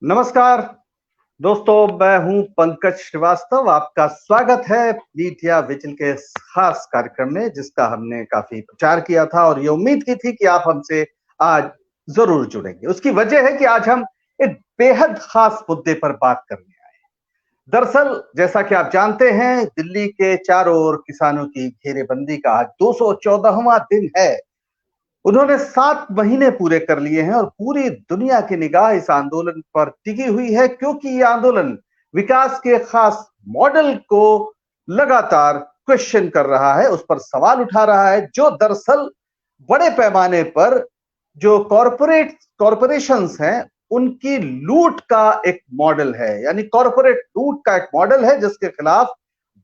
नमस्कार दोस्तों, मैं हूं पंकज श्रीवास्तव। आपका स्वागत है मीडिया विजिल के इस खास कार्यक्रम में, जिसका हमने काफी प्रचार किया था और ये उम्मीद की थी कि आप हमसे आज जरूर जुड़ेंगे। उसकी वजह है कि आज हम एक बेहद खास मुद्दे पर बात करने आए हैं। दरअसल जैसा कि आप जानते हैं, दिल्ली के चारों ओर किसानों की घेरेबंदी का आज 214वां दिन है। उन्होंने 7 महीने पूरे कर लिए हैं और पूरी दुनिया की निगाह इस आंदोलन पर टिकी हुई है, क्योंकि ये आंदोलन विकास के खास मॉडल को लगातार क्वेश्चन कर रहा है, उस पर सवाल उठा रहा है, जो दरअसल बड़े पैमाने पर जो कॉरपोरेशंस हैं उनकी लूट का एक मॉडल है। यानी कॉरपोरेट लूट का एक मॉडल है, जिसके खिलाफ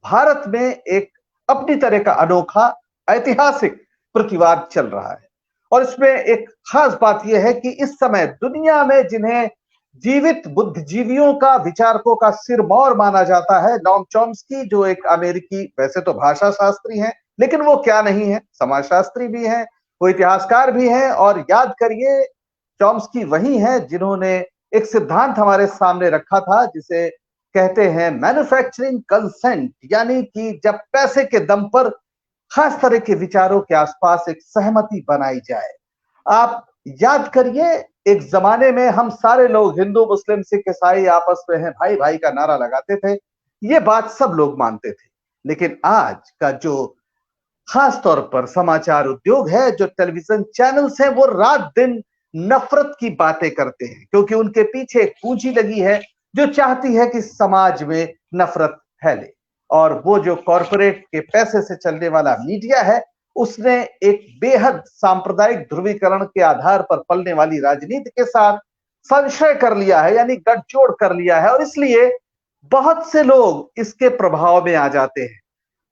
भारत में एक अपनी तरह का अनोखा ऐतिहासिक प्रतिवाद चल रहा है। और इसमें एक खास बात यह है कि इस समय दुनिया में जिन्हें जीवित बुद्धिजीवियों का, विचारकों का सिरमौर माना जाता है, नोम चॉम्स्की, जो एक अमेरिकी वैसे तो भाषा शास्त्री हैं, लेकिन वो क्या नहीं है, समाजशास्त्री भी हैं, वो इतिहासकार भी हैं। और याद करिए, चॉम्स्की वही हैं जिन्होंने एक सिद्धांत हमारे सामने रखा था, जिसे कहते हैं मैन्युफैक्चरिंग कंसेंट, यानी कि जब पैसे के दम पर खास तरह के विचारों के आसपास एक सहमति बनाई जाए। आप याद करिए, एक जमाने में हम सारे लोग, हिंदू मुस्लिम सिख ईसाई, आपस में है भाई भाई का नारा लगाते थे। ये बात सब लोग मानते थे। लेकिन आज का जो खास तौर पर समाचार उद्योग है, जो टेलीविजन चैनल्स हैं, वो रात दिन नफरत की बातें करते हैं, क्योंकि उनके पीछे एक पूंजी लगी है जो चाहती है कि समाज में नफरत फैले। और वो जो कॉरपोरेट के पैसे से चलने वाला मीडिया है, उसने एक बेहद सांप्रदायिक ध्रुवीकरण के आधार पर पलने वाली राजनीति के साथ संशय कर लिया है, यानी गठजोड़ कर लिया है, और इसलिए बहुत से लोग इसके प्रभाव में आ जाते हैं।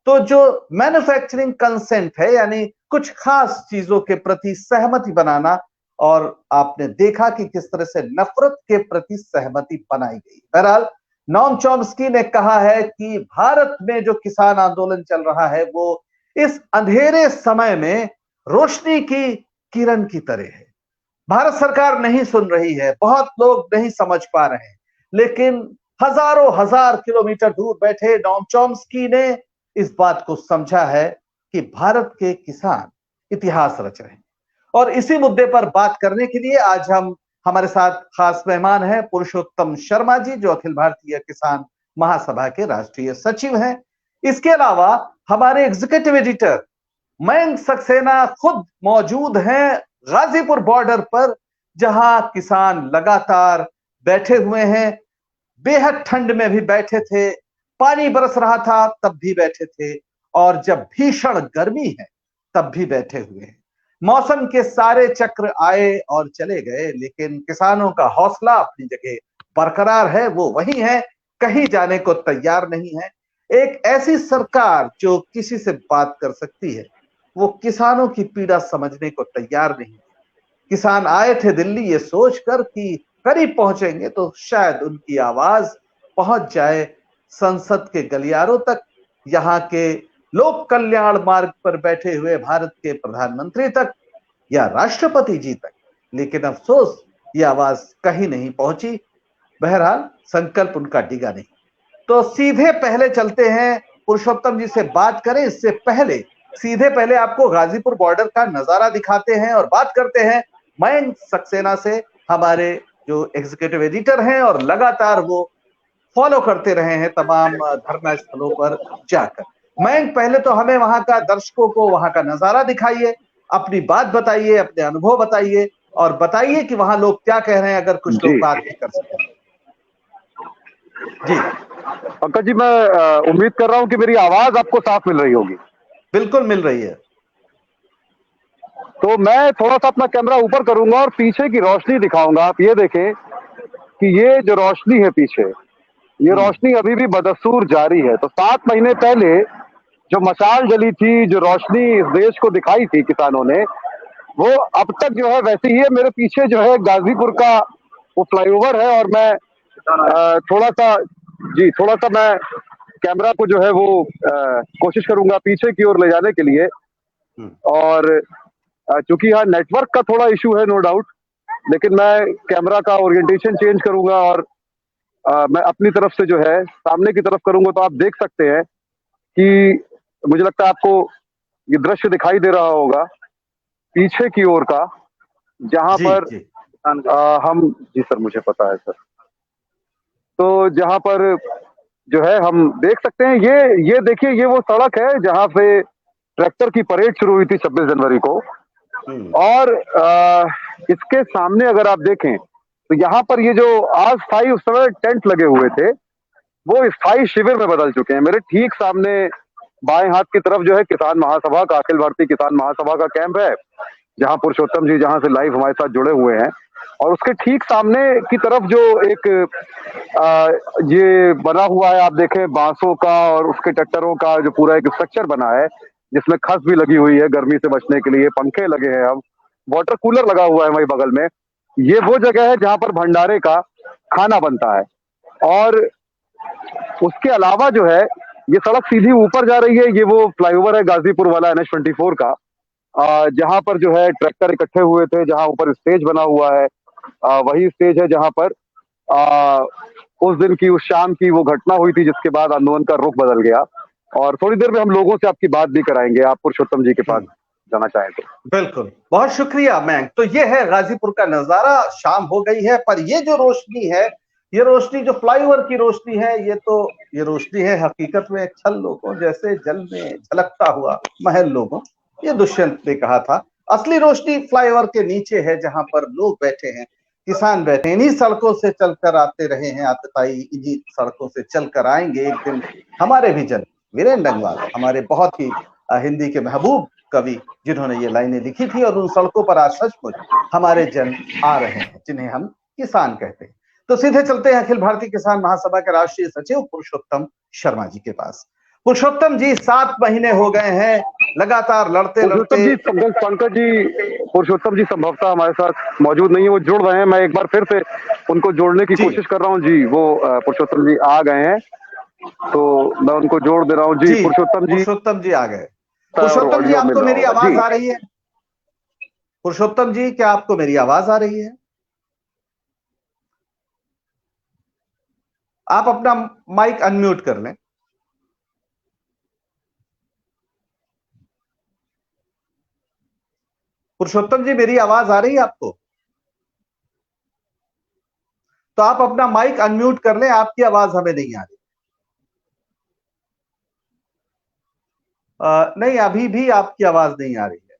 तो जो मैन्युफैक्चरिंग कंसेंट है, यानी कुछ खास चीजों के प्रति सहमति बनाना, और आपने देखा कि किस तरह से नफरत के प्रति सहमति बनाई गई। बहरहाल, नोम चॉम्स्की ने कहा है कि भारत में जो किसान आंदोलन चल रहा है, वो इस अंधेरे समय में रोशनी की किरण की तरह है। भारत सरकार नहीं सुन रही है, बहुत लोग नहीं समझ पा रहे हैं, लेकिन हजारों हजार किलोमीटर दूर बैठे नोम चॉम्स्की ने इस बात को समझा है कि भारत के किसान इतिहास रच रहे हैं। और इसी मुद्दे पर बात करने के लिए आज हमारे साथ खास मेहमान हैं पुरुषोत्तम शर्मा जी, जो अखिल भारतीय किसान महासभा के राष्ट्रीय सचिव हैं। इसके अलावा हमारे एग्जीक्यूटिव एडिटर मयंक सक्सेना खुद मौजूद हैं गाजीपुर बॉर्डर पर, जहां किसान लगातार बैठे हुए हैं। बेहद ठंड में भी बैठे थे, पानी बरस रहा था तब भी बैठे थे, और जब भीषण गर्मी है तब भी बैठे हुए हैं। मौसम के सारे चक्र आए और चले गए, लेकिन किसानों का हौसला अपनी जगह बरकरार है, वो वही है, कहीं जाने को तैयार नहीं है। एक ऐसी सरकार जो किसी से बात कर सकती है, वो किसानों की पीड़ा समझने को तैयार नहीं है। किसान आए थे दिल्ली ये सोचकर कि करीब पहुंचेंगे तो शायद उनकी आवाज पहुंच जाए संसद के गलियारों तक, यहाँ के लोक कल्याण मार्ग पर बैठे हुए भारत के प्रधानमंत्री तक, या राष्ट्रपति जी तक। लेकिन अफसोस, ये आवाज कहीं नहीं पहुंची। बहरहाल, संकल्प उनका डिगा नहीं। तो सीधे पहले चलते हैं, पुरुषोत्तम जी से बात करें इससे पहले सीधे पहले आपको गाजीपुर बॉर्डर का नजारा दिखाते हैं और बात करते हैं मयंक सक्सेना से, हमारे जो एग्जीक्यूटिव एडिटर हैं और लगातार वो फॉलो करते रहे हैं तमाम धरना स्थलों पर जाकर। मयंक, पहले तो हमें वहां का, दर्शकों को वहां का नजारा दिखाइए, अपनी बात बताइए, अपने अनुभव बताइए, और बताइए कि वहां लोग क्या कह रहे हैं, अगर कुछ लोग जी बात भी कर सकें। जी पंकज जी, मैं उम्मीद कर रहा हूं कि मेरी आवाज आपको साफ मिल रही होगी। बिल्कुल मिल रही है। तो मैं थोड़ा सा अपना कैमरा ऊपर करूंगा और पीछे की रोशनी दिखाऊंगा। आप ये देखें कि ये जो रोशनी है पीछे, ये रोशनी अभी भी बदस्तूर जारी है। तो 7 महीने पहले जो मशाल जली थी, जो रोशनी इस देश को दिखाई थी किसानों ने, वो अब तक जो है वैसे ही है। मेरे पीछे जो है गाजीपुर का वो फ्लाईओवर है, और मैं थोड़ा सा मैं कैमरा को जो है वो कोशिश करूंगा पीछे की ओर ले जाने के लिए। और चूंकि यहाँ नेटवर्क का थोड़ा इशू है, नो डाउट, लेकिन मैं कैमरा का ओरिएंटेशन चेंज करूंगा और मैं अपनी तरफ से जो है सामने की तरफ करूंगा। तो आप देख सकते हैं कि मुझे लगता है आपको ये दृश्य दिखाई दे रहा होगा पीछे की ओर का, जहां जी पर जी हम, जी सर मुझे पता है सर, तो जहां पर जो है हम देख सकते हैं, ये देखिए, ये वो सड़क है जहां पे ट्रैक्टर की परेड शुरू हुई थी 26 जनवरी को। और इसके सामने अगर आप देखें तो यहाँ पर ये जो अस्थायी उस समय टेंट लगे हुए थे, वो स्थायी शिविर में बदल चुके हैं। मेरे ठीक सामने बाएं हाथ की तरफ जो है किसान महासभा का, अखिल भारतीय किसान महासभा का कैंप है, जहां पुरुषोत्तम जी जहां से लाइव हमारे साथ जुड़े हुए हैं। और उसके ठीक सामने की तरफ जो एक ये बना हुआ है, आप देखें, बांसों का और उसके ट्रैक्टरों का जो पूरा एक स्ट्रक्चर बना है, जिसमें खस भी लगी हुई है गर्मी से बचने के लिए, पंखे लगे हैं, अब वाटर कूलर लगा हुआ है वही बगल में। ये वो जगह है जहां पर भंडारे का खाना बनता है। और उसके अलावा जो है ये सड़क सीधी ऊपर जा रही है। ये वो फ्लाईओवर है गाजीपुर वाला, NH-24 का, जहां पर जो है ट्रैक्टर इकट्ठे हुए थे, जहां ऊपर स्टेज बना हुआ है। वही स्टेज है जहां पर उस दिन की, उस शाम की वो घटना हुई थी, जिसके बाद आंदोलन का रुख बदल गया। और थोड़ी देर में हम लोगों से आपकी बात भी कराएंगे, आप पुरुषोत्तम जी के पास जाना चाहें तो। बिल्कुल, बहुत शुक्रिया मयंक। तो ये है गाजीपुर का नजारा। शाम हो गई है, पर ये जो रोशनी है, ये रोशनी जो फ्लाईओवर की रोशनी है, ये रोशनी है हकीकत में छल लोगों जैसे जल में झलकता हुआ महल लोगों, ये दुष्यंत ने कहा था। असली रोशनी फ्लाईओवर के नीचे है, जहां पर लोग बैठे हैं, किसान बैठे हैं। इन्हीं सड़कों से चलकर आते रहे हैं आतताई, इन्हीं सड़कों से चलकर आएंगे एक दिन हमारे भी जन। वीरेंद्र डंगवाल हमारे बहुत ही हिंदी के महबूब कवि, जिन्होंने ये लाइनें लिखी थी, और उन सड़कों पर आज सचमुच हमारे जन आ रहे हैं, जिन्हें हम किसान कहते हैं। तो सीधे चलते हैं अखिल भारतीय किसान महासभा के राष्ट्रीय सचिव पुरुषोत्तम शर्मा जी के पास। पुरुषोत्तम जी, 7 महीने हो गए हैं लगातार लड़ते लड़ते। पंकज जी, पुरुषोत्तम जी संभवतः हमारे साथ मौजूद नहीं है, वो जुड़ रहे हैं। मैं एक बार फिर से उनको जोड़ने की कोशिश कर रहा हूँ। जी, वो पुरुषोत्तम जी आ गए हैं, तो मैं उनको जोड़ दे रहा हूँ। जी पुरुषोत्तम जी आ गए। पुरुषोत्तम जी, आपको मेरी आवाज आ रही है? पुरुषोत्तम जी, क्या आपको मेरी आवाज आ रही है? आप अपना माइक अनम्यूट कर लें। पुरुषोत्तम जी, मेरी आवाज आ रही है आपको? तो आप अपना माइक अनम्यूट कर लें, आपकी आवाज हमें नहीं आ रही। नहीं, अभी भी आपकी आवाज नहीं आ रही है।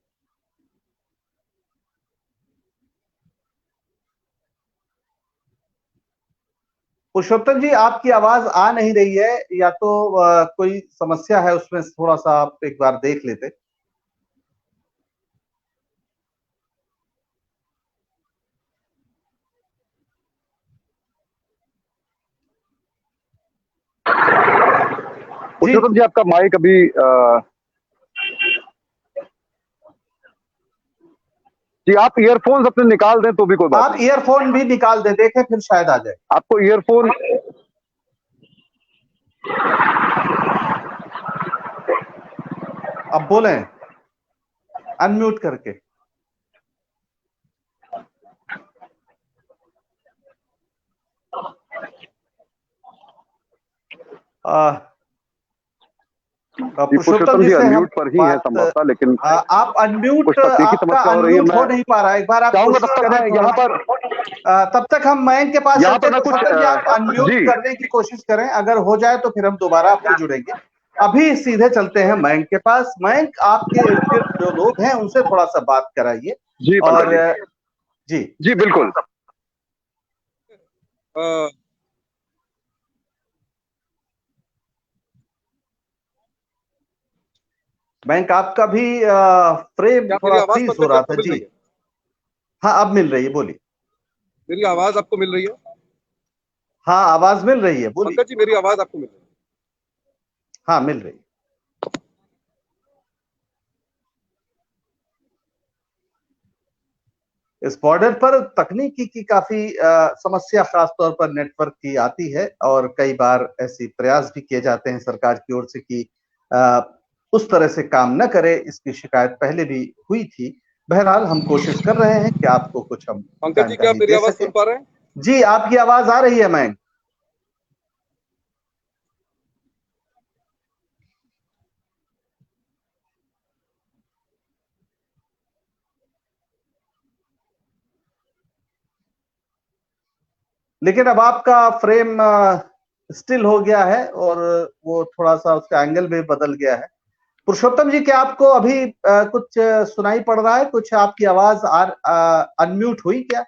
पुरुषोत्तम जी, आपकी आवाज आ नहीं रही है, या तो कोई समस्या है उसमें, थोड़ा सा आप एक बार देख लेते। पुरुषोत्तम जी, आपका माइक अभी जी, आप ईयरफोन्स अपने निकाल दें तो भी कोई बात नहीं। आप ईयरफोन भी निकाल दें, देखें, फिर शायद आ जाए। आपको ईयरफोन, अब बोलें अनम्यूट करके। पुरुषोत्तम जी से हम पर ही है संभवतः, लेकिन आप अनम्यूट, आपका अनम्यूट हो नहीं पा रहा है। एक बार आप कोशिश करें यहाँ पर। तब तक हम मयंक के पास चलते हैं। पुरुषोत्तम जी, आप अनम्यूट करने की कोशिश करें, अगर हो जाए तो फिर हम दोबारा आपसे जुड़ेंगे। अभी सीधे चलते हैं मयंक के पास। मयंक, आपके इर्द गिर्द जो लोग हैं उनसे थोड़ा सा बात कराइए। जी और जी जी बिल्कुल। बैंक आपका भी फ्रेम थोड़ा फ्रीज हो रहा था जी। हाँ, अब मिल रही है, बोलिए। मेरी आवाज आपको मिल रही है? हाँ, आवाज मिल रही है, बोलिए। पंकज जी, मेरी आवाज आपको मिल रही है? हाँ, मिल रही है। इस बॉर्डर पर तकनीकी की काफी समस्या खासतौर पर नेटवर्क की आती है, और कई बार ऐसे प्रयास भी किए जाते हैं सरकार की ओर से कि उस तरह से काम न करे। इसकी शिकायत पहले भी हुई थी। बहरहाल हम कोशिश कर रहे हैं कि आपको कुछ हम पंकज जी, क्या आप जानकारी मेरी दे आवाज सकें। सुन पा रहे हैं? जी, आपकी आवाज आ रही है मैम। लेकिन अब आपका फ्रेम स्टिल हो गया है, और वो थोड़ा सा उसका एंगल भी बदल गया है। पुरुषोत्तम जी, क्या आपको अभी कुछ सुनाई पड़ रहा है? कुछ आपकी आवाज अनम्यूट हुई क्या?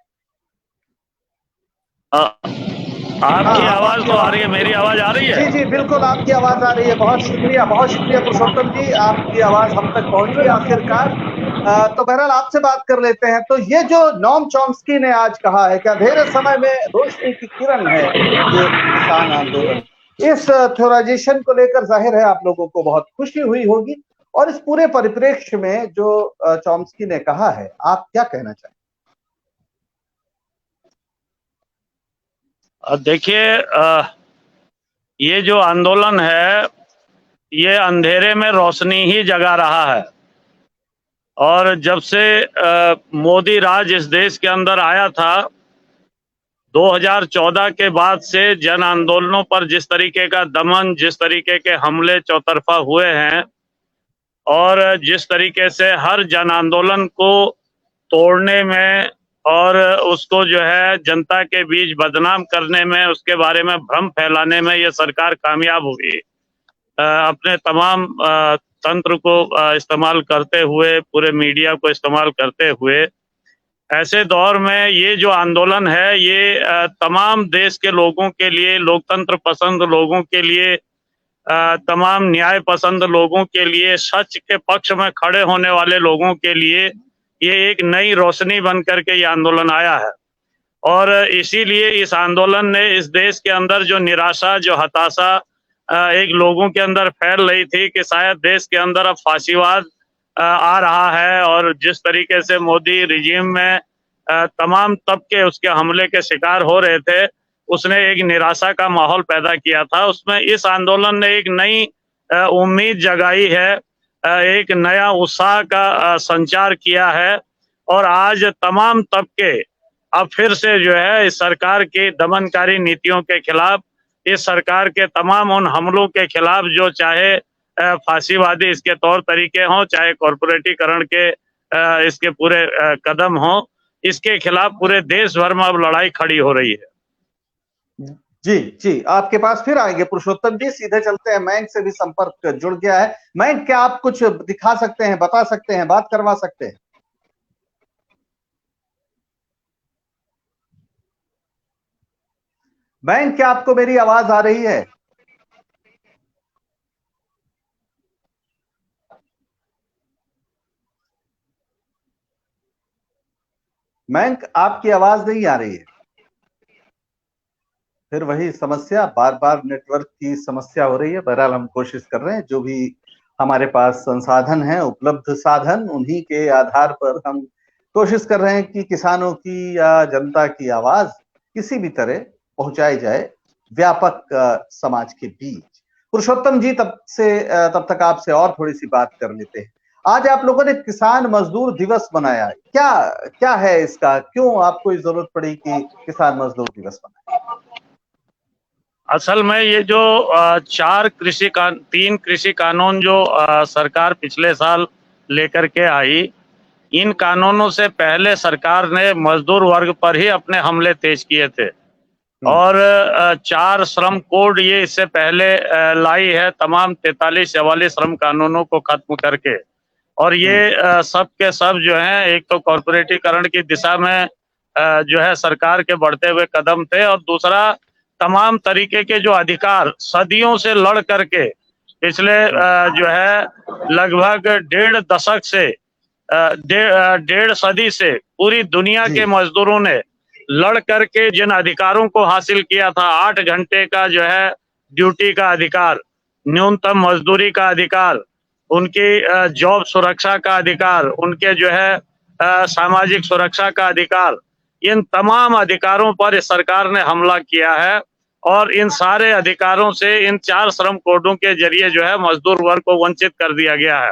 आपकी आवाज तो आ रही है, मेरी आवाज आ रही है? जी जी, बिल्कुल आपकी आवाज आ रही है। बहुत शुक्रिया पुरुषोत्तम जी, आपकी आवाज हम तक पहुंची आखिरकार। तो बहरहाल आपसे बात कर लेते हैं। तो ये जो नोम चॉम्स्की ने आज कहा है कि अंधेरे समय में रोशनी की किरण है ये किसान आंदोलन, इस थ्योराइजेशन को लेकर जाहिर है आप लोगों को बहुत खुशी हुई होगी। और इस पूरे परिप्रेक्ष्य में जो चॉम्स्की ने कहा है, आप क्या कहना चाहेंगे? देखिए, ये जो आंदोलन है ये अंधेरे में रोशनी ही जगा रहा है। और जब से मोदी राज इस देश के अंदर आया था 2014 के बाद से जन आंदोलनों पर जिस तरीके का दमन, जिस तरीके के हमले चौतरफा हुए हैं, और जिस तरीके से हर जन आंदोलन को तोड़ने में और उसको जो है जनता के बीच बदनाम करने में, उसके बारे में भ्रम फैलाने में ये सरकार कामयाब हुई। अपने तमाम तंत्र को इस्तेमाल करते हुए, पूरे मीडिया को इस्तेमाल करते हुए, ऐसे दौर में ये जो आंदोलन है ये तमाम देश के लोगों के लिए, लोकतंत्र पसंद लोगों के लिए, तमाम न्याय पसंद लोगों के लिए, सच के पक्ष में खड़े होने वाले लोगों के लिए ये एक नई रोशनी बन करके ये आंदोलन आया है। और इसीलिए इस आंदोलन ने इस देश के अंदर जो निराशा, जो हताशा एक लोगों के अंदर फैल रही थी कि शायद देश के अंदर अब फासीवाद आ रहा है, और जिस तरीके से मोदी रिजीम में तमाम तबके उसके हमले के शिकार हो रहे थे, उसने एक निराशा का माहौल पैदा किया था। उसमें इस आंदोलन ने एक नई उम्मीद जगाई है, एक नया उत्साह का संचार किया है। और आज तमाम तबके अब फिर से जो है इस सरकार की दमनकारी नीतियों के खिलाफ, इस सरकार के तमाम उन हमलों के खिलाफ, जो चाहे फांसीवादी इसके तौर तरीके हों, चाहे कॉर्पोरेटीकरण के इसके पूरे कदम हों, इसके खिलाफ पूरे देश भर में अब लड़ाई खड़ी हो रही है। जी जी, आपके पास फिर आएंगे पुरुषोत्तम जी। सीधे चलते हैं, मयंक से भी संपर्क जुड़ गया है। मयंक, क्या आप कुछ दिखा सकते हैं, बता सकते हैं, बात करवा सकते हैं? मयंक, क्या आपको मेरी आवाज आ रही है? मयंक, आपकी आवाज नहीं आ रही है। फिर वही समस्या, बार बार नेटवर्क की समस्या हो रही है। बहरहाल हम कोशिश कर रहे हैं, जो भी हमारे पास संसाधन है, उपलब्ध साधन, उन्हीं के आधार पर हम कोशिश कर रहे हैं कि किसानों की या जनता की आवाज किसी भी तरह पहुंचाई जाए व्यापक समाज के बीच। पुरुषोत्तम जी, तब तक आपसे और थोड़ी सी बात कर लेते हैं। आज आप लोगों ने किसान मजदूर दिवस मनाया, क्या क्या है इसका? क्यों आपको जरूरत पड़ी कि किसान मजदूर दिवस मनाए? असल में ये जो तीन कृषि कानून जो सरकार पिछले साल लेकर के आई, इन कानूनों से पहले सरकार ने मजदूर वर्ग पर ही अपने हमले तेज किए थे। और 4 श्रम कोड ये इससे पहले लाई है, तमाम 43-44 श्रम कानूनों को खत्म करके। और ये सब के सब जो है, एक तो कॉर्पोरेटीकरण की दिशा में जो है सरकार के बढ़ते हुए कदम थे, और दूसरा तमाम तरीके के जो अधिकार सदियों से लड़ करके पिछले जो है लगभग डेढ़ दशक से डेढ़ सदी से पूरी दुनिया के मजदूरों ने लड़ करके जिन अधिकारों को हासिल किया था, 8 घंटे का जो है ड्यूटी का अधिकार, न्यूनतम मजदूरी का अधिकार, उनकी जॉब सुरक्षा का अधिकार, उनके जो है सामाजिक सुरक्षा का अधिकार, इन तमाम अधिकारों पर इस सरकार ने हमला किया है और इन सारे अधिकारों से इन 4 श्रम कोडों के जरिए जो है मजदूर वर्ग को वंचित कर दिया गया है।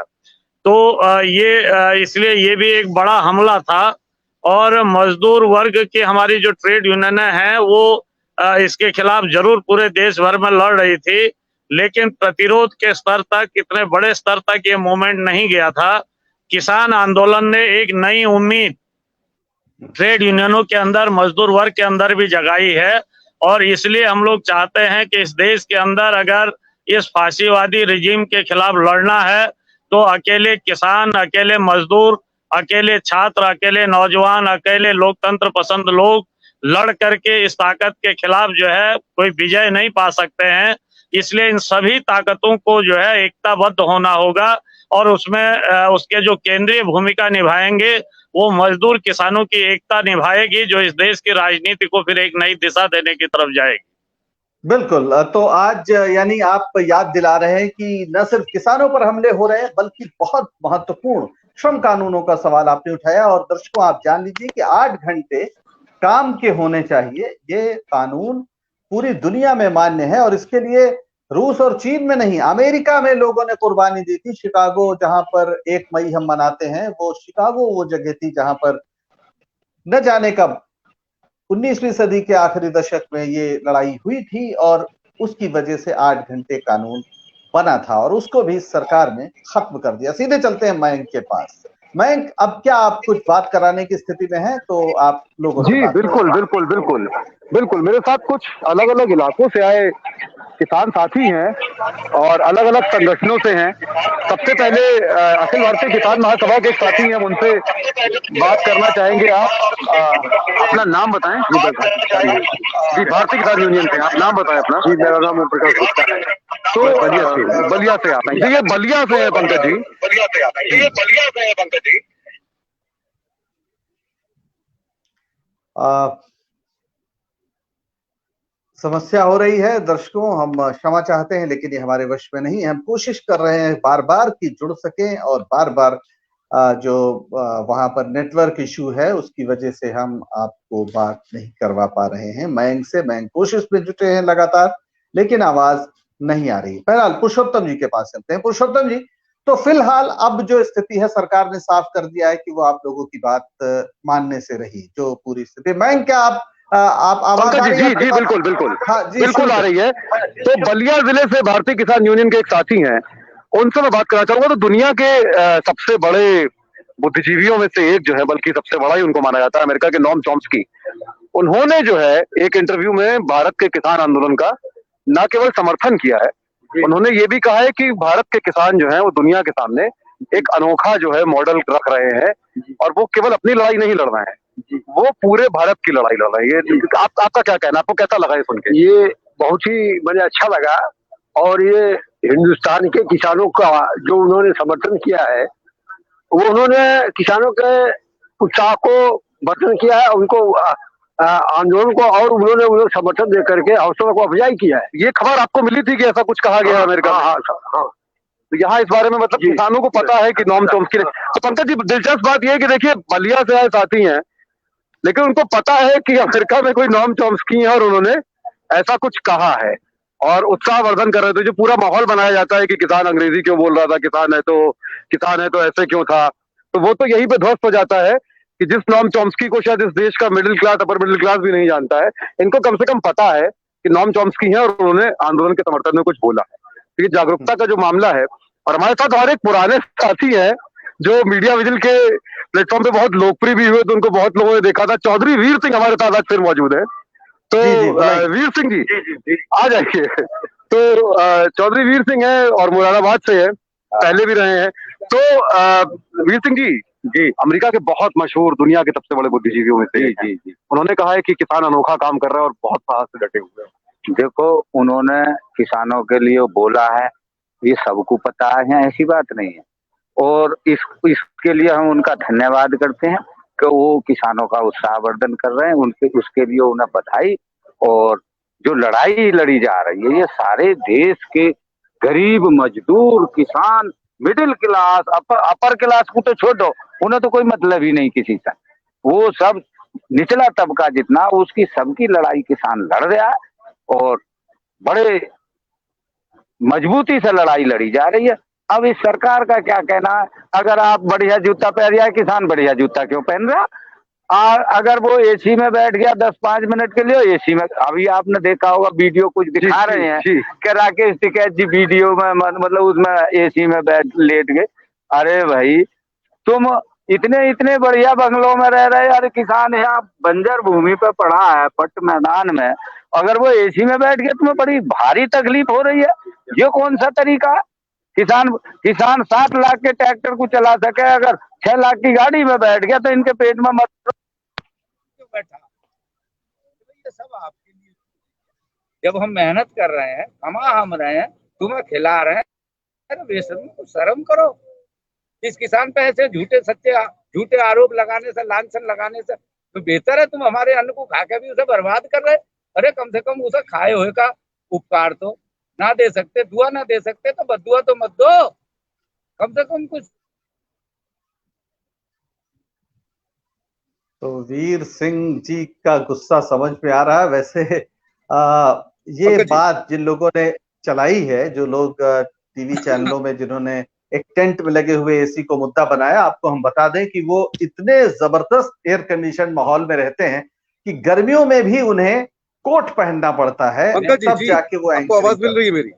तो ये इसलिए ये भी एक बड़ा हमला था और मजदूर वर्ग की हमारी जो ट्रेड यूनियन है वो इसके खिलाफ जरूर पूरे देश भर में लड़ रही थी, लेकिन प्रतिरोध के स्तर तक, इतने बड़े स्तर तक ये मूवमेंट नहीं गया था। किसान आंदोलन ने एक नई उम्मीद ट्रेड यूनियनों के अंदर, मजदूर वर्ग के अंदर भी जगाई है और इसलिए हम लोग चाहते हैं कि इस देश के अंदर अगर इस फांसीवादी रिजीम के खिलाफ लड़ना है तो अकेले किसान, अकेले मजदूर, अकेले छात्र, अकेले नौजवान, अकेले लोकतंत्र पसंद लोग लड़ करके इस ताकत के खिलाफ जो है कोई विजय नहीं पा सकते हैं। इसलिए इन सभी ताकतों को जो है एकताबद्ध होना होगा और उसमें उसके जो केंद्रीय भूमिका निभाएंगे वो मजदूर किसानों की एकता निभाएगी, जो इस देश की राजनीति को फिर एक नई दिशा देने की तरफ जाएगी। बिल्कुल। तो आज यानी आप याद दिला रहे हैं कि न सिर्फ किसानों पर हमले हो रहे हैं बल्कि बहुत महत्वपूर्ण श्रम कानूनों का सवाल आपने उठाया। और दर्शकों, आप जान लीजिए कि 8 घंटे काम के होने चाहिए, ये कानून पूरी दुनिया में मान्य है और इसके लिए रूस और चीन में नहीं, अमेरिका में लोगों ने कुर्बानी दी थी। शिकागो, जहां पर 1 मई हम मनाते हैं, वो शिकागो वो जगह थी जहां पर न जाने कब 19वीं सदी के आखिरी दशक में ये लड़ाई हुई थी और उसकी वजह से 8 घंटे कानून बना था और उसको भी सरकार ने खत्म कर दिया। सीधे चलते हैं मयंक के पास। मयंक, अब क्या आप कुछ बात कराने की स्थिति में हैं? तो आप लोगों से जी बिल्कुल बिल्कुल बिल्कुल बिल्कुल। मेरे साथ कुछ अलग अलग इलाकों से आए किसान साथी हैं और अलग अलग संगठनों से हैं। सबसे पहले अखिल भारतीय किसान महासभा के एक साथी हैं, उनसे बात करना चाहेंगे। आप अपना नाम बताएं। जी, भारतीय किसान यूनियन से आप नाम बताएं अपना। जी, मेरा नाम ओम प्रकाश गुप्ता है। तो बलिया से आप हैं? ये बलिया से है पंकज जी। समस्या हो रही है दर्शकों, हम क्षमा चाहते हैं लेकिन ये हमारे वश में नहीं है। हम कोशिश कर रहे हैं बार बार कि जुड़ सकें और बार बार जो वहां पर नेटवर्क इशू है उसकी वजह से हम आपको बात नहीं करवा पा रहे हैं मयंक से। मयंक कोशिश में जुटे हैं लगातार लेकिन आवाज नहीं आ रही। बहरहाल पुरुषोत्तम जी के पास चलते हैं। पुरुषोत्तम जी, तो फिलहाल अब जो स्थिति है सरकार ने साफ कर दिया है कि वो आप लोगों की बात मानने से रही, जो पूरी स्थिति। मयंक, क्या आप आवाज आ रही है? जी बिल्कुल बिल्कुल। हाँ जी, बिल्कुल आ रही है। तो बलिया जिले से भारतीय किसान यूनियन के एक साथी हैं, उनसे मैं बात करना चाहूंगा। तो दुनिया के सबसे बड़े बुद्धिजीवियों में से एक जो है, बल्कि सबसे बड़ा ही उनको माना जाता है, अमेरिका के नोम चॉम्स्की, उन्होंने जो है एक इंटरव्यू में भारत के किसान आंदोलन का न केवल समर्थन किया है, उन्होंने ये भी कहा है कि भारत के किसान जो है वो दुनिया के सामने एक अनोखा जो है मॉडल रख रहे हैं और वो केवल अपनी लड़ाई नहीं लड़ रहे हैं, वो पूरे भारत की लड़ाई लड़ रहे हैं। ये आपका क्या कहना, आपको कैसा लगा ये सुन के? ये बहुत ही मुझे अच्छा लगा और ये हिंदुस्तान के किसानों का जो उन्होंने समर्थन किया है, वो उन्होंने किसानों के उत्साह को वर्धन किया है, उनको आंदोलन को, और उन्होंने समर्थन दे करके हौसलों को अफजाई किया है। ये खबर आपको मिली थी कि ऐसा कुछ कहा गया अमेरिका में? हाँ। तो यहाँ इस बारे में मतलब किसानों को पता है कि नोम चॉम्स्की ने। तो पंकज जी, दिलचस्प बात यह है कि देखिए बलिया से आए साथी हैं लेकिन उनको पता है कि अमेरिका में कोई नोम चॉम्स्की है और उन्होंने ऐसा कुछ कहा है और उत्साहवर्धन कर रहे थे। जो पूरा माहौल बनाया जाता है कि किसान अंग्रेजी क्यों बोल रहा था, किसान है तो ऐसे क्यों था, तो वो तो यहीं पे ध्वस्त हो जाता है कि जिस नोम चॉम्स्की को शायद इस देश का middle class, upper middle class भी नहीं जानता है, इनको कम से कम पता है कि नोम चॉम्स्की है और उन्होंने आंदोलन के समर्थन में कुछ बोला है। तो ये जागरूकता का जो मामला है। और हमारे साथ और एक पुराने साथी है जो मीडिया विजिल के प्लेटफॉर्म पे बहुत लोकप्रिय भी हुए, तो उनको बहुत लोगों ने देखा था। चौधरी वीर सिंह हमारे साथ आज फिर मौजूद है। तो वीर सिंह जी आ जाइए। तो चौधरी वीर सिंह है और मुरादाबाद से है, पहले भी रहे हैं। तो वीर सिंह जी, अमेरिका के बहुत मशहूर, दुनिया के सबसे बड़े बुद्धिजीवियों में से जी, उन्होंने कहा है कि किसान अनोखा काम कर रहे हैं और बहुत साहस से डटे हुए हैं। देखो, उन्होंने किसानों के लिए बोला है ये सबको पता है, ऐसी बात नहीं है। और इसके लिए हम उनका धन्यवाद करते हैं कि वो किसानों का उत्साहवर्धन कर रहे हैं, उनके उसके लिए उन्हें बधाई। और जो लड़ाई लड़ी जा रही है, ये सारे देश के गरीब मजदूर किसान, मिडिल क्लास, अपर क्लास को तो छोड़ो, उन्हें तो कोई मतलब ही नहीं किसी से। वो सब निचला तबका जितना, उसकी सबकी लड़ाई किसान लड़ रहा है और बड़े मजबूती से लड़ाई लड़ी जा रही है। अब इस सरकार का क्या कहना है? अगर आप बढ़िया जूता पहन रहा है, किसान बढ़िया जूता क्यों पहन रहा? और अगर वो एसी में बैठ गया 10-5 मिनट के लिए, एसी में, अभी आपने देखा होगा वीडियो कुछ दिखा रहे हैं कि राकेश टिकैत जी वीडियो में मतलब उसमें एसी में लेट गए। अरे भाई, तुम इतने बढ़िया बंगलों में रह रहे, यार किसान यहाँ बंजर भूमि पे पड़ा है, पट मैदान में, अगर वो एसी में बैठ गया, तुम्हें बड़ी भारी तकलीफ हो रही है। ये कौन सा तरीका है? किसान 7 लाख के ट्रैक्टर को चला सके, अगर 6 लाख की गाड़ी में बैठ गया तो इनके पेट में मत बैठा। ये सब आपके लिए, जब हम मेहनत कर रहे हैं, कमा हम रहे हैं, तुम्हें खिला रहे हैं, अरे बेशर्म को शर्म करो। इस किसान पे ऐसे झूठे आरोप लगाने से, लांछन लगाने से तो बेहतर है तुम हमारे अन्न को खा के भी उसे बर्बाद कर रहे। अरे कम से कम उसे खाए हुए का उपकार तो ना दे सकते, दुआ ना दे सकते तो बदुआ तो मत दो, कम से कम कुछ। तो वीर सिंह जी का गुस्सा समझ में आ रहा है। वैसे ये बात जिन लोगों ने चलाई है, जो लोग टीवी चैनलों में जिन्होंने एक टेंट में लगे हुए एसी को मुद्दा बनाया, आपको हम बता दें कि वो इतने जबरदस्त एयर कंडीशन माहौल में रहते हैं कि गर्मियों में भी उन्हें कोट पहनना पड़ता है, तब जाके वो। आपको आवाज मिल रही है मेरी?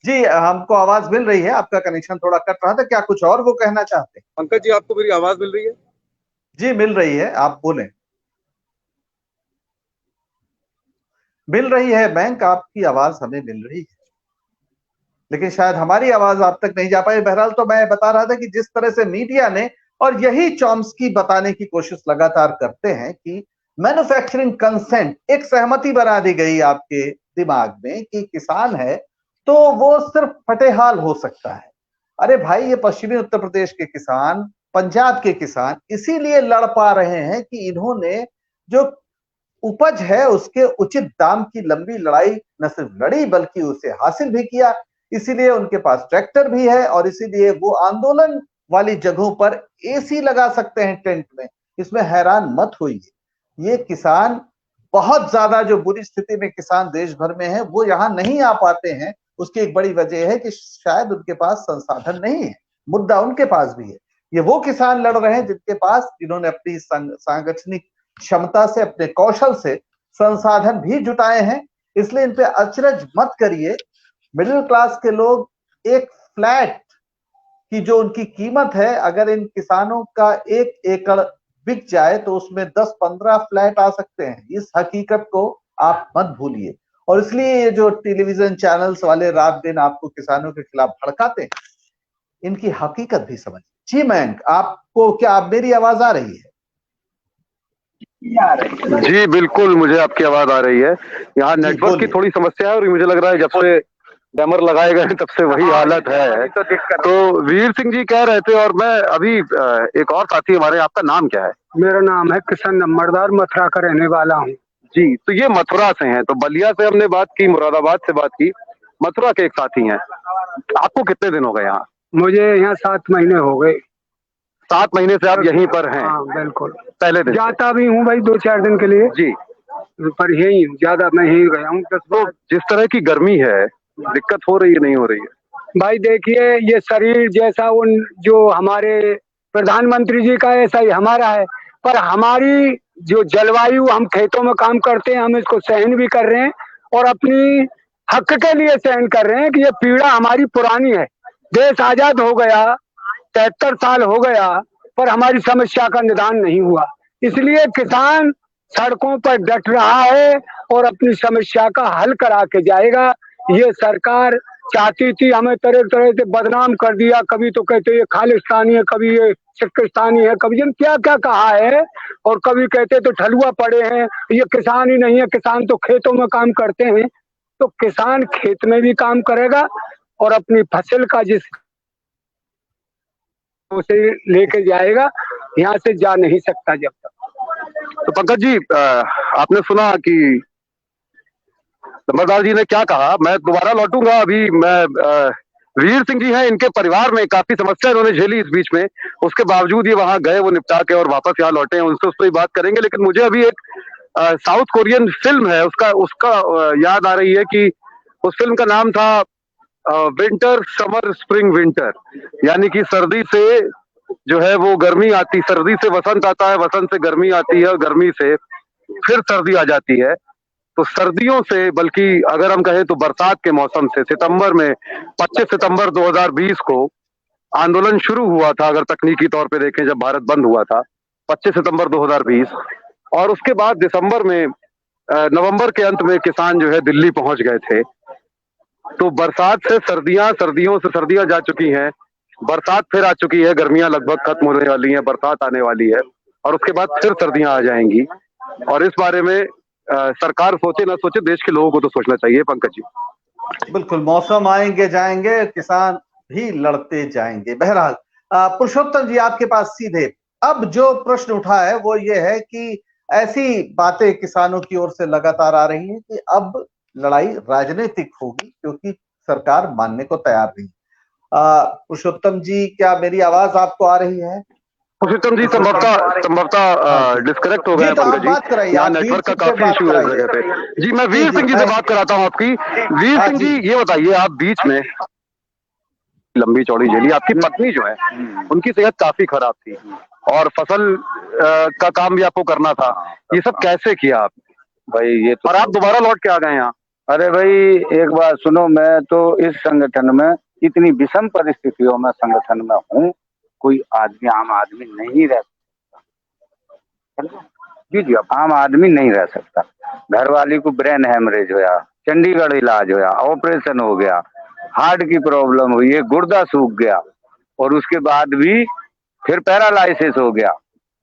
जी, हमको आवाज मिल रही है, आपका कनेक्शन थोड़ा कट रहा था। क्या कुछ और वो कहना चाहते हैं? पंकज जी, आपको मेरी आवाज मिल रही है? जी मिल रही है, आप बोलें। मिल रही है बैंक, आपकी आवाज हमें मिल रही है, लेकिन शायद हमारी आवाज आप तक नहीं जा पाई। बहरहाल, तो मैं बता रहा था कि जिस तरह से मीडिया ने, और यही चॉम्स्की बताने की कोशिश लगातार करते हैं कि मैन्युफैक्चरिंग कंसेंट, एक सहमति बना दी गई आपके दिमाग में कि किसान है तो वो सिर्फ फटेहाल हो सकता है। अरे भाई, ये पश्चिमी उत्तर प्रदेश के किसान, पंजाब के किसान इसीलिए लड़ पा रहे हैं कि इन्होंने जो उपज है उसके उचित दाम की लंबी लड़ाई न सिर्फ लड़ी बल्कि उसे हासिल भी किया। इसीलिए उनके पास ट्रैक्टर भी है और इसीलिए वो आंदोलन वाली जगहों पर एसी लगा सकते हैं टेंट में। इसमें हैरान मत होइए। ये किसान, बहुत ज्यादा जो बुरी स्थिति में किसान देश भर में है, वो यहाँ नहीं आ पाते हैं। उसकी एक बड़ी वजह है कि शायद उनके पास संसाधन नहीं है। मुद्दा उनके पास भी है। ये वो किसान लड़ रहे हैं जिनके पास, जिन्होंने अपनी सांगठनिक क्षमता से, अपने कौशल से संसाधन भी जुटाए हैं। इसलिए इन पे अचरज मत करिए। मिडिल क्लास के लोग, एक फ्लैट की जो उनकी कीमत है, अगर इन किसानों का 1 एकड़ बिक जाए तो उसमें 10-15 फ्लैट आ सकते हैं। इस हकीकत को आप मत भूलिए। और इसलिए ये जो टेलीविजन चैनल्स वाले रात दिन आपको किसानों के खिलाफ भड़काते हैं, इनकी हकीकत भी समझिए। जी मयंक, आपको क्या, आप मेरी आवाज आ रही है? जी बिल्कुल, मुझे आपकी आवाज आ रही है। यहाँ नेटवर्क की थोड़ी समस्या है और मुझे लग रहा है जब से डैमर लगाए गए तब से वही हालत है। तो वीर सिंह जी कह रहे थे, और मैं अभी एक और साथी हमारे, आपका नाम क्या है? मेरा नाम है किशन नंबरदार, मथुरा का रहने वाला हूँ। जी, तो ये मथुरा से हैं। तो बलिया से हमने बात की, मुरादाबाद से बात की, मथुरा के एक साथी हैं। आपको कितने दिन हो गए यहाँ? मुझे यहाँ 7 महीने हो गए। 7 महीने से आप यहीं पर हैं? हाँ बिल्कुल। पहले दिन जाता भी हूँ भाई 2-4 दिन के लिए जी, पर यही हूँ, ज्यादा मैं यही गया हूँ। तो जिस तरह की गर्मी है, दिक्कत हो रही है नहीं हो रही है? भाई देखिए, ये शरीर जैसा उन जो हमारे प्रधानमंत्री जी का, ऐसा ही हमारा है। पर हमारी जो जलवायु, हम खेतों में काम करते हैं, हम इसको सहन भी कर रहे हैं और अपनी हक के लिए सहन कर रहे हैं कि ये पीड़ा हमारी पुरानी है। देश आजाद हो गया, 73 साल हो गया, पर हमारी समस्या का निदान नहीं हुआ। इसलिए किसान सड़कों पर डट रहा है और अपनी समस्या का हल करा के जाएगा। ये सरकार चाहती थी हमें तरह तरह से बदनाम कर दिया, कभी तो कहते ये खालिस्तानी है, कभी ये सिक्किस्तानी है, कभी क्या क्या कहा है, और कभी कहते तो ठलुआ पड़े हैं, ये किसान ही नहीं है, किसान तो खेतों में काम करते हैं। तो किसान खेत में भी काम करेगा और अपनी फसल का जिस उसे लेकर जाएगा, यहाँ से जा नहीं सकता जब तक। तो पंकज जी, आपने सुना कि नंबरदार जी ने क्या कहा। मैं दोबारा लौटूंगा। अभी मैं वीर सिंह जी हैं, इनके परिवार में काफी समस्या इन्होंने झेली इस बीच में, उसके बावजूद ये वहां गए, वो निपटा के और वापस यहाँ लौटे हैं। उनसे उस पर ही बात करेंगे। लेकिन मुझे अभी एक साउथ कोरियन फिल्म है, उसका उसका याद आ रही है कि उस फिल्म का नाम था विंटर समर स्प्रिंग विंटर, यानी कि सर्दी से जो है वो गर्मी आती, सर्दी से वसंत आता है, वसंत से गर्मी आती है, गर्मी से फिर सर्दी आ जाती है। तो सर्दियों से, बल्कि अगर हम कहें तो बरसात के मौसम से, सितंबर में 25 सितंबर 2020 को आंदोलन शुरू हुआ था, अगर तकनीकी तौर पे देखें, जब भारत बंद हुआ था 25 सितंबर 2020, और उसके बाद दिसंबर में नवंबर के अंत में किसान जो है दिल्ली पहुंच गए थे। तो बरसात से सर्दियां, सर्दियों से सर्दियां जा चुकी हैं, बरसात फिर आ चुकी है, गर्मियां लगभग खत्म होने वाली हैं, बरसात आने वाली है, और उसके बाद फिर सर्दियां आ जाएंगी। और इस बारे में सरकार सोचे ना सोचे, देश के लोगों को तो सोचना चाहिए। पंकज जी, बिल्कुल, मौसम आएंगे जाएंगे, किसान भी लड़ते जाएंगे। बहरहाल पुरुषोत्तम जी, आपके पास सीधे अब जो प्रश्न उठा है वो ये है कि ऐसी बातें किसानों की ओर से लगातार आ रही हैं कि अब लड़ाई राजनीतिक होगी, क्योंकि सरकार मानने को तैयार नहीं। पुरुषोत्तम जी, क्या मेरी आवाज आपको आ रही है? पुरुषोत्तम जी संभवतः डिस्कनेक्ट हो गए हैं। पंकज जी, यहाँ नेटवर्क का काफी इशू है इस जगह पे। जी, मैं वीर सिंह जी से बात कराता हूँ आपकी। वीर सिंह जी, ये बताइए, आप बीच में लंबी चौड़ी झेली, आपकी पत्नी जो है उनकी सेहत काफी खराब थी, और फसल का काम भी आपको करना था, ये सब कैसे किया आप भाई? ये तो, और आप दोबारा लौट के आ गए यहाँ। अरे भाई एक बात सुनो, मैं तो इस संगठन में इतनी विषम परिस्थितियों में संगठन में हूँ, कोई आदमी, आम आदमी नहीं रह सकता। जी जी, आम आदमी नहीं रह सकता। घर वाली को ब्रेन हेमरेज होया, चंडीगढ़ इलाज होया, ऑपरेशन हो गया, हार्ट की प्रॉब्लम हुई है, गुर्दा सूख गया, और उसके बाद भी फिर पैरालाइसिस हो गया।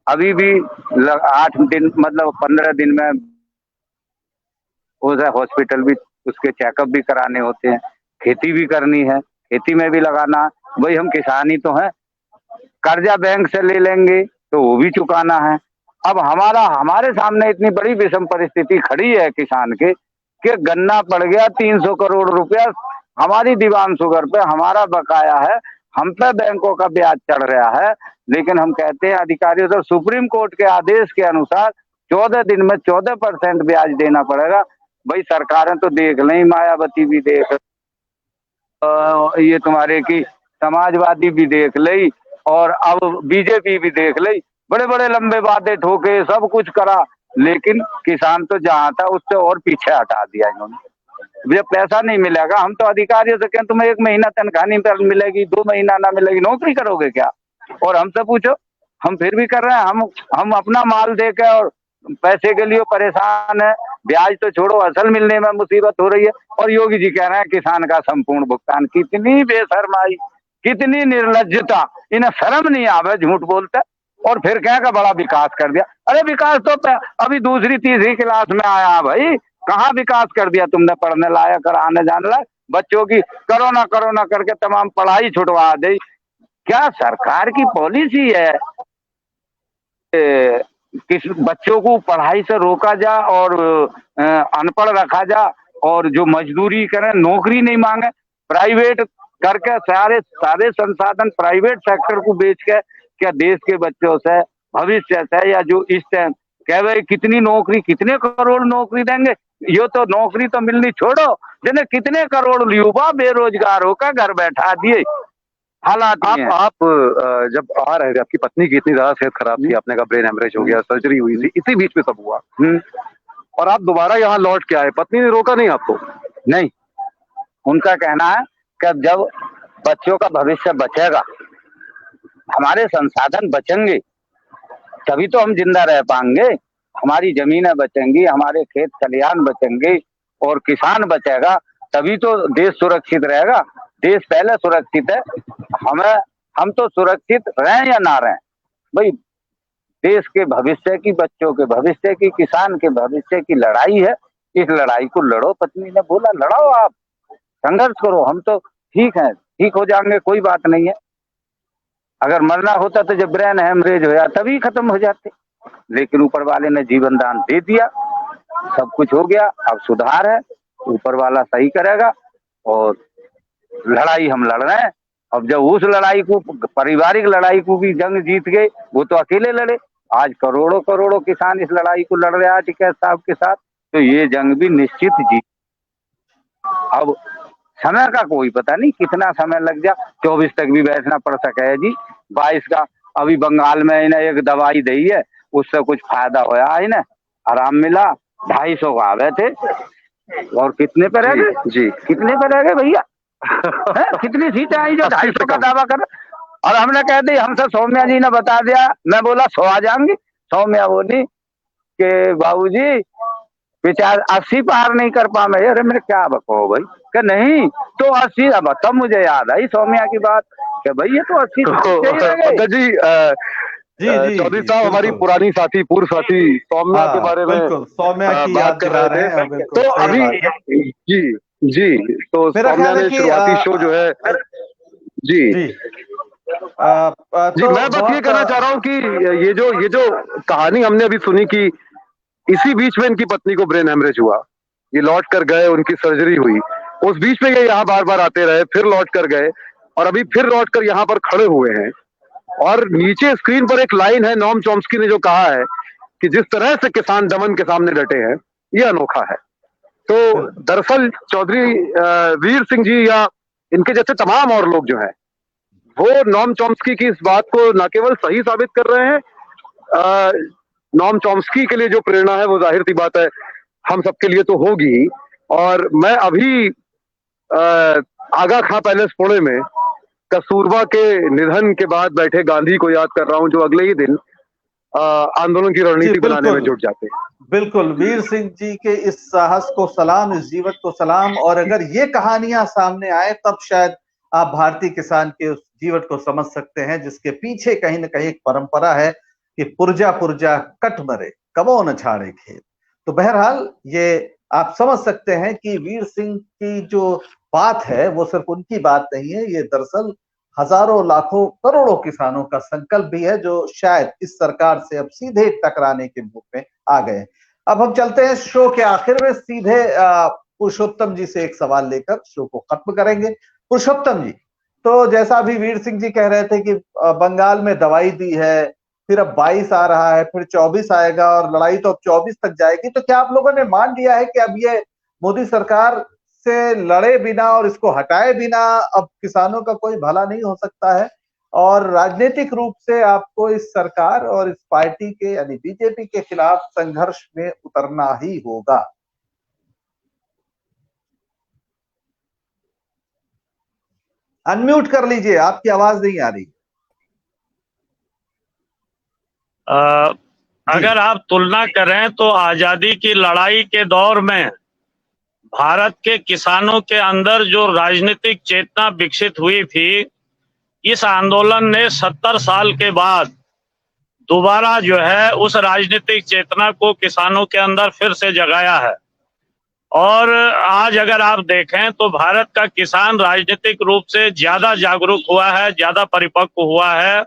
अभी भी 8 दिन मतलब 15 दिन में हॉस्पिटल भी, उसके चेकअप भी कराने होते हैं, खेती भी करनी है, खेती में भी लगाना। भाई हम किसान ही तो हैं, कर्जा बैंक से ले लेंगे तो वो भी चुकाना है। अब हमारे सामने इतनी बड़ी विषम परिस्थिति खड़ी है किसान के, कि गन्ना पड़ गया 300 करोड़ रुपया हमारी दीवान शुगर पे, हमारा बकाया है, हम पे बैंकों का ब्याज चढ़ रहा है। लेकिन हम कहते हैं अधिकारियों से, सुप्रीम कोर्ट के आदेश के अनुसार 14 दिन में 14% ब्याज देना पड़ेगा। भाई सरकारें तो देख लें, मायावती भी देख, ये तुम्हारे की समाजवादी भी देख ली, और अब बीजेपी भी देख ली, बड़े बड़े लंबे वादे ठोके, सब कुछ करा, लेकिन किसान तो जहां था उससे और पीछे हटा दिया इन्होंने। जब पैसा नहीं मिलेगा, हम तो अधिकारियों से कहें तुम्हें 1 महीना तनख्वाह नहीं मिलेगी, 2 महीना ना मिलेगी, नौकरी करोगे क्या? और हमसे पूछो, हम फिर भी कर रहे हैं। हम अपना माल देकर और पैसे के लिए परेशान है, ब्याज तो छोड़ो, असल मिलने में मुसीबत हो रही है। और योगी जी कह रहे हैं किसान का संपूर्ण भुगतान। कितनी बेशर्माई, कितनी निर्लज्जता, इन्हें शर्म नहीं आवे, झूठ बोलते, और फिर क्या का बड़ा विकास कर दिया। अरे विकास तो अभी दूसरी तीसरी क्लास में आया भाई, कहाँ विकास कर दिया तुमने? पढ़ने लायक और आने जाने लायक बच्चों की कोरोना करके तमाम पढ़ाई छुटवा दी। क्या सरकार की पॉलिसी है किस बच्चों को पढ़ाई से रोका जा और अनपढ़ रखा जा, और जो मजदूरी करें, नौकरी नहीं मांगे, प्राइवेट करके सारे संसाधन प्राइवेट सेक्टर को बेच के क्या देश के बच्चों से, भविष्य से, या जो इस टाइम कह भाई कितनी नौकरी, कितने करोड़ नौकरी देंगे? ये तो नौकरी तो मिलनी छोड़ो, जिन्हें कितने करोड़ युवा बेरोजगार होकर घर बैठा दिए। हालात आप जब आ रहे थे, आपकी पत्नी की इतनी ज्यादा सेहत खराब थी, आपने कहा ब्रेन हेमरेज हो गया, सर्जरी हुई थी, इसी बीच में सब हुआ, और आप दोबारा यहाँ लौट के आए, पत्नी ने रोका नहीं आपको? नहीं, उनका कहना है कि जब बच्चों का भविष्य बचेगा, हमारे संसाधन बचेंगे, तभी तो हम जिंदा रह पाएंगे, हमारी जमीनें बचेंगी, हमारे खेत खलिहान बचेंगे, और किसान बचेगा, तभी तो देश सुरक्षित रहेगा। देश पहले सुरक्षित है, हम तो सुरक्षित रहें या ना रहें, भाई देश के भविष्य की, बच्चों के भविष्य की, किसान के भविष्य की लड़ाई है। इस लड़ाई को लड़ो। पत्नी ने बोला लड़ाओ, आप संघर्ष करो, हम तो ठीक है, ठीक हो जाएंगे, कोई बात नहीं है। अगर मरना होता तो जब ब्रेन हेमरेज होया तभी खत्म हो जाते, लेकिन ऊपर वाले ने जीवन दान दे दिया, सब कुछ हो गया। अब सुधार है, ऊपर वाला सही करेगा। और लड़ाई हम लड़ रहे हैं। अब जब उस लड़ाई को, पारिवारिक लड़ाई को भी जंग जीत गए, वो तो अकेले लड़े। आज करोड़ों करोड़ों किसान इस लड़ाई को लड़ रहे हैं टिकैत साहब के साथ, तो ये जंग भी निश्चित जीत। अब समय का कोई पता नहीं कितना समय लग जा, 24 तक भी बैठना पड़ सके है जी। 22 का अभी बंगाल में इन्हें एक दवाई दी है, उससे कुछ फायदा होया है ना, आराम मिला। 250 का आवे थे और कितने पे रह गए जी, कितने पे रह गए भैया? कितनी सीटें आई जो 250 का दावा कर। और हमने कह दी, हमसे सौम्या जी ने बता दिया, मैं बोला 100 आ जाएंगे। सौम्या बोली कि बाबूजी बेचार 80 पार नहीं कर पा। मैं अरे मैंने क्या बताओ भाई, क्या नहीं तो 80। अब तब मुझे याद आई सौम्या की बात कि भाई ये तो 80 पंकज जी, चौधरी साहब हमारी पुरानी साथी, पूर्व साथी सौम्या के बारे में सौम्या की बात कर रहे थे। तो अभी जी तो सौम्या ने शुरुआती शो जो है जी जी, मैं बस ये कहना चाह रहा हूँ कि ये जो कहानी हमने अभी सुनी कि इसी बीच में इनकी पत्नी को ब्रेन हेमरेज हुआ, ये लौट कर गए, उनकी सर्जरी हुई, उस बीच में ये यहाँ बार बार आते रहे, फिर लौट कर गए और अभी फिर लौट कर यहाँ पर खड़े हुए हैं। और नीचे स्क्रीन पर एक लाइन है, नोम चॉम्स्की ने जो कहा है कि जिस तरह से किसान दमन के सामने डटे हैं, ये अनोखा है। तो दरअसल चौधरी वीर सिंह जी या इनके जैसे तमाम और लोग जो हैं, वो नोम चॉम्स्की की इस बात को न केवल सही साबित कर रहे हैं, नोम चॉम्स्की के लिए जो प्रेरणा है वो जाहिर सी बात है हम सबके लिए तो होगी। और मैं अभी आगा खां पैलेस पुणे में कस्तूरबा के निधन के बाद बैठे गांधी को याद कर रहा हूं, जो अगले ही दिन आंदोलन की रणनीति बनाने में जुट जाते हैं। बिल्कुल, वीर सिंह जी के इस साहस को सलाम, इस जीवत को सलाम। और अगर ये कहानियां सामने आए तब शायद आप भारतीय किसान के उस जीवट को समझ सकते हैं, जिसके पीछे कहीं ना कहीं एक परंपरा है कि पुरजा पुरजा कट मरे, कबो न छाड़े खेत। तो बहरहाल ये आप समझ सकते हैं कि वीर सिंह की जो बात है वो सिर्फ उनकी बात नहीं है, ये दरअसल हजारों लाखों करोड़ों किसानों का संकल्प भी है, जो शायद इस सरकार से अब सीधे टकराने के मुख में आ गए। अब हम चलते हैं शो के आखिर में, सीधे पुरुषोत्तम जी से एक सवाल लेकर शो को खत्म करेंगे। पुरुषोत्तम जी, तो जैसा अभी वीर सिंह जी कह रहे थे कि बंगाल में दवाई दी है, फिर अब 22 आ रहा है, फिर 24 आएगा और लड़ाई तो अब 24 तक जाएगी, तो क्या आप लोगों ने मान लिया है कि अब ये मोदी सरकार से लड़े बिना और इसको हटाए बिना अब किसानों का कोई भला नहीं हो सकता है, और राजनीतिक रूप से आपको इस सरकार और इस पार्टी के यानी बीजेपी के खिलाफ संघर्ष में उतरना ही होगा? अनम्यूट कर लीजिए, आपकी आवाज नहीं आ रही। अगर आप तुलना करें तो आजादी की लड़ाई के दौर में भारत के किसानों के अंदर जो राजनीतिक चेतना विकसित हुई थी, इस आंदोलन ने 70 साल के बाद दोबारा जो है उस राजनीतिक चेतना को किसानों के अंदर फिर से जगाया है। और आज अगर आप देखें तो भारत का किसान राजनीतिक रूप से ज्यादा जागरूक हुआ है, ज्यादा परिपक्व हुआ है।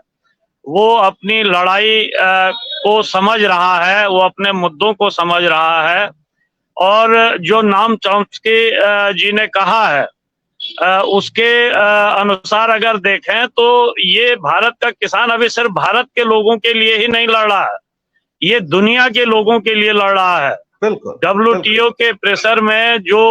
वो अपनी लड़ाई को समझ रहा है, वो अपने मुद्दों को समझ रहा है। और जो नोम चॉम्स्की जी ने कहा है उसके अनुसार अगर देखें तो ये भारत का किसान अभी सिर्फ भारत के लोगों के लिए ही नहीं लड़ रहा है, ये दुनिया के लोगों के लिए लड़ रहा है। WTO के प्रेशर में जो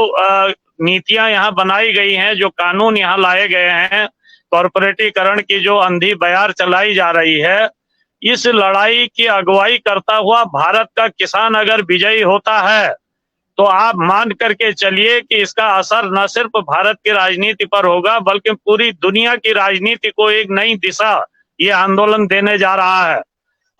नीतियां यहाँ बनाई गई हैं, जो कानून यहाँ लाए गए हैं, कॉर्पोरेटीकरण की जो अंधी बयार चलाई जा रही है, इस लड़ाई की अगुवाई करता हुआ भारत का किसान अगर विजयी होता है तो आप मान करके चलिए कि इसका असर न सिर्फ भारत की राजनीति पर होगा बल्कि पूरी दुनिया की राजनीति को एक नई दिशा ये आंदोलन देने जा रहा है।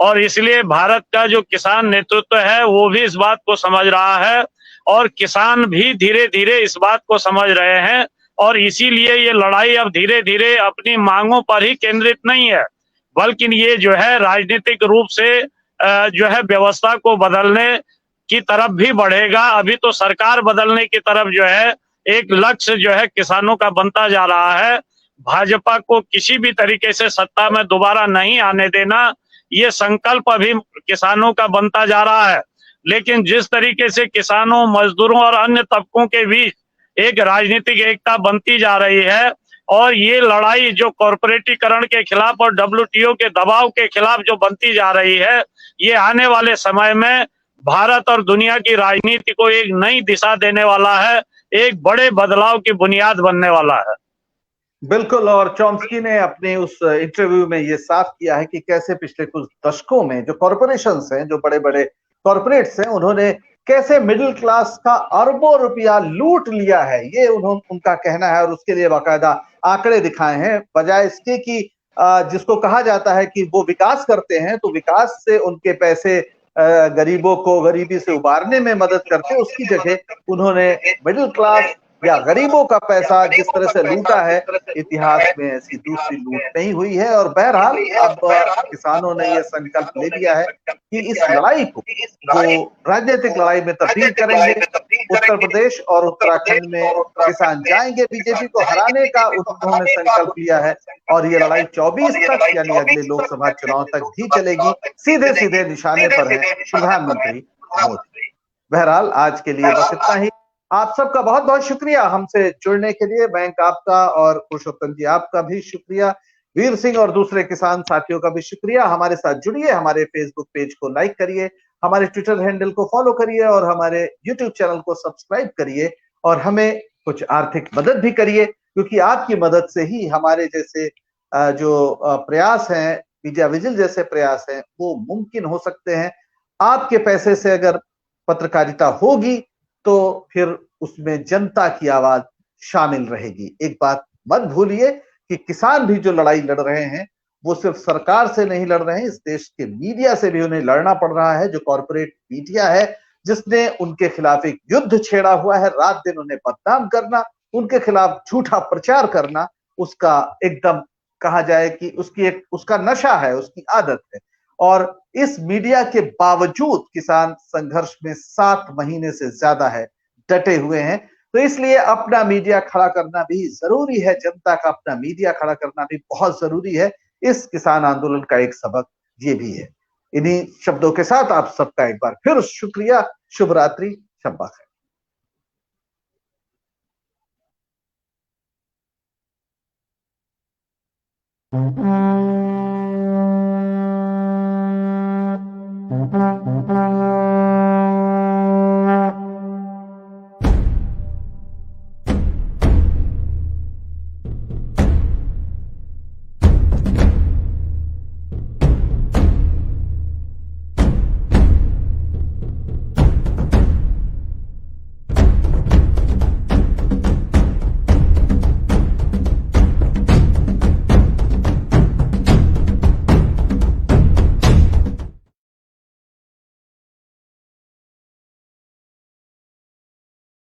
और इसलिए भारत का जो किसान नेतृत्व है वो भी इस बात को समझ रहा है और किसान भी धीरे धीरे इस बात को समझ रहे हैं। और इसीलिए ये लड़ाई अब धीरे धीरे अपनी मांगों पर ही केंद्रित नहीं है, बल्कि ये जो है राजनीतिक रूप से जो है व्यवस्था को बदलने की तरफ भी बढ़ेगा। अभी तो सरकार बदलने की तरफ जो है एक लक्ष्य जो है किसानों का बनता जा रहा है। भाजपा को किसी भी तरीके से सत्ता में दोबारा नहीं आने देना, ये संकल्प अभी किसानों का बनता जा रहा है। लेकिन जिस तरीके से किसानों, मजदूरों और अन्य तबकों के बीच एक राजनीतिक एकता बनती जा रही है और ये लड़ाई जो कॉर्पोरेटीकरण के खिलाफ और WTO के दबाव के खिलाफ जो बनती जा रही है, ये आने वाले समय में भारत और दुनिया की राजनीति को एक नई दिशा देने वाला है, एक बड़े बदलाव की बुनियाद बनने वाला है। बिल्कुल। और चॉम्स्की ने अपने उस इंटरव्यू में ये साफ किया है कि कैसे पिछले कुछ दशकों में जो कॉरपोरेशंस हैं, जो बड़े बड़े कॉरपोरेट्स हैं, उन्होंने कैसे मिडिल क्लास का अरबों रुपया लूट लिया है, ये उनका कहना है। और उसके लिए बाकायदा आंकड़े दिखाए हैं, बजाय इसके कि जिसको कहा जाता है कि वो विकास करते हैं, तो विकास से उनके पैसे गरीबों को गरीबी से उबारने में मदद करते, उसकी जगह उन्होंने मिडिल क्लास या गरीबों का पैसा जिस तरह से लूटा है, इतिहास में ऐसी दूसरी लूट नहीं हुई है। और बहरहाल अब किसानों ने यह संकल्प ले लिया है कि इस लड़ाई को वो राजनीतिक लड़ाई में तब्दील करेंगे। उत्तर प्रदेश और उत्तराखंड में किसान जाएंगे, बीजेपी को हराने का उन्होंने संकल्प लिया है। और ये लड़ाई 24 तक यानी अगले लोकसभा चुनाव तक भी चलेगी। सीधे सीधे निशाने पर है प्रधानमंत्री मोदी। बहरहाल आज के लिए बस इतना ही। आप सबका बहुत बहुत शुक्रिया हमसे जुड़ने के लिए। बैंक आपका और पुरुषोत्तम जी आपका भी शुक्रिया। वीर सिंह और दूसरे किसान साथियों का भी शुक्रिया। हमारे साथ जुड़िए, हमारे फेसबुक पेज को लाइक करिए, हमारे ट्विटर हैंडल को फॉलो करिए और हमारे यूट्यूब चैनल को सब्सक्राइब करिए। और हमें कुछ आर्थिक मदद भी करिए, क्योंकि आपकी मदद से ही हमारे जैसे जो प्रयास हैं, मीडिया विजिल जैसे प्रयास हैं, वो मुमकिन हो सकते हैं। आपके पैसे से अगर पत्रकारिता होगी तो फिर उसमें जनता की आवाज शामिल रहेगी। एक बात मत भूलिए कि किसान भी जो लड़ाई लड़ रहे हैं, वो सिर्फ सरकार से नहीं लड़ रहे हैं, इस देश के मीडिया से भी उन्हें लड़ना पड़ रहा है, जो कॉर्पोरेट मीडिया है, जिसने उनके खिलाफ एक युद्ध छेड़ा हुआ है। रात दिन उन्हें बदनाम करना, उनके खिलाफ झूठा प्रचार करना, उसका एकदम कहा जाए कि उसका नशा है, उसकी आदत है। और इस मीडिया के बावजूद किसान संघर्ष में 7 महीने से ज्यादा है, डटे हुए हैं। तो इसलिए अपना मीडिया खड़ा करना भी जरूरी है, जनता का अपना मीडिया खड़ा करना भी बहुत जरूरी है। इस किसान आंदोलन का एक सबक ये भी है। इन्हीं शब्दों के साथ आप सबका एक बार फिर शुक्रिया। शुभ रात्रि, शब्बा खैर। Mm-hmm.